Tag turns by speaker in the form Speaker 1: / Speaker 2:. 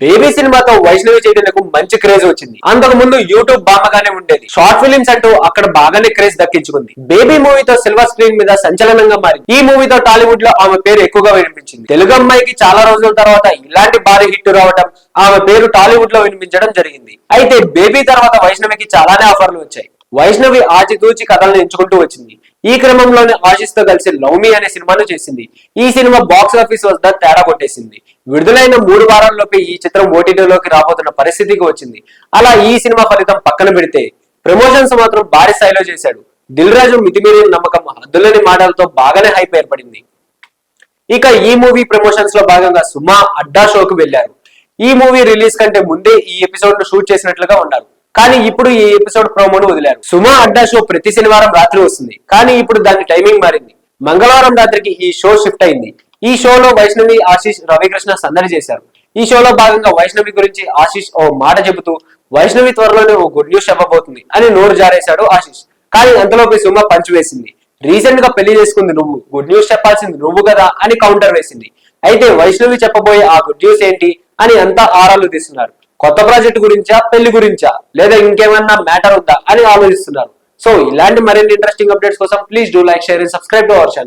Speaker 1: Baby సినిమాతో వైష్ణవి చైతన్యకు మంచి craze వచ్చింది. అంతకు ముందు యూట్యూబ్ బామ్మగానే ఉండేది. షార్ట్ ఫిలిమ్స్ అంటూ అక్కడ బాగానే క్రేజ్ దక్కించుకుంది. బేబీ మూవీతో సిల్వర్ స్క్రీన్ మీద సంచలనంగా మారింది. ఈ మూవీతో టాలీవుడ్ లో ఆమె పేరు ఎక్కువగా వినిపించింది. తెలుగు అమ్మాయికి చాలా రోజుల తర్వాత ఇలాంటి భారీ హిట్ రావడం, ఆమె పేరు టాలీవుడ్ లో వినిపించడం జరిగింది. అయితే బేబీ తర్వాత వైష్ణవికి చాలానే ఆఫర్లు వచ్చాయి. వైష్ణవి ఆచితూచి కథలను ఎంచుకుంటూ వచ్చింది. ఈ క్రమంలోనే ఆశిష్ తో కలిసి లవ్ మీ అనే సినిమాను చేసింది. ఈ సినిమా బాక్స్ ఆఫీస్ వద్ద తేడా కొట్టేసింది. విడుదలైన 3 వారాల్లోపే ఈ చిత్రం ఓటీటీలోకి రాబోతున్న పరిస్థితికి వచ్చింది. అలా ఈ సినిమా ఫలితం పక్కన పెడితే ప్రమోషన్స్ మాత్రం భారీ స్థాయిలో చేశాడు. దిల్ రాజు మితిమీరిన నమ్మకం, హద్దులేని మాటలతో బాగానే హైప్ ఏర్పడింది. ఇక ఈ మూవీ ప్రమోషన్స్ లో భాగంగా సుమా అడ్డా షోకు వెళ్లారు. ఈ మూవీ రిలీజ్ కంటే ముందే ఈ ఎపిసోడ్ ను షూట్ చేసినట్లుగా ఉన్నారు. కానీ ఇప్పుడు ఈ ఎపిసోడ్ ప్రోమోను వదిలారు. సుమా అడ్డా షో ప్రతి శనివారం రాత్రి వస్తుంది. కానీ ఇప్పుడు దాని టైమింగ్ మారింది. మంగళవారం రాత్రికి ఈ షో షిఫ్ట్ అయింది. ఈ షోలో వైష్ణవి, ఆశిష్, రవికృష్ణ సందడి చేశారు. ఈ షోలో భాగంగా వైష్ణవి గురించి ఆశిష్ ఓ మాట చెబుతూ వైష్ణవి త్వరలోనే ఓ గుడ్ న్యూస్ చెప్పబోతుంది అని నోరు జారేశాడు ఆశిష్. కానీ అంతలోపే సుమ పంచ్ వేసింది. రీసెంట్ గా పెళ్లి చేసుకుంది నువ్వు, గుడ్ న్యూస్ చెప్పాల్సింది నువ్వు కదా అని కౌంటర్ వేసింది. అయితే వైష్ణవి చెప్పబోయే ఆ గుడ్ న్యూస్ ఏంటి అని అంతా ఆరాలు తీస్తున్నారు. కొత్త ప్రాజెక్ట్ గురించా, పెళ్లి గురించా, లేదా ఇంకేమన్నా మ్యాటర్ ఉందా అని ఆలోచిస్తున్నారు. సో ఇలాంటి మరిన్ని ఇంట్రెస్టింగ్ అప్డేట్స్ కోసం please do like, share and subscribe to our channel.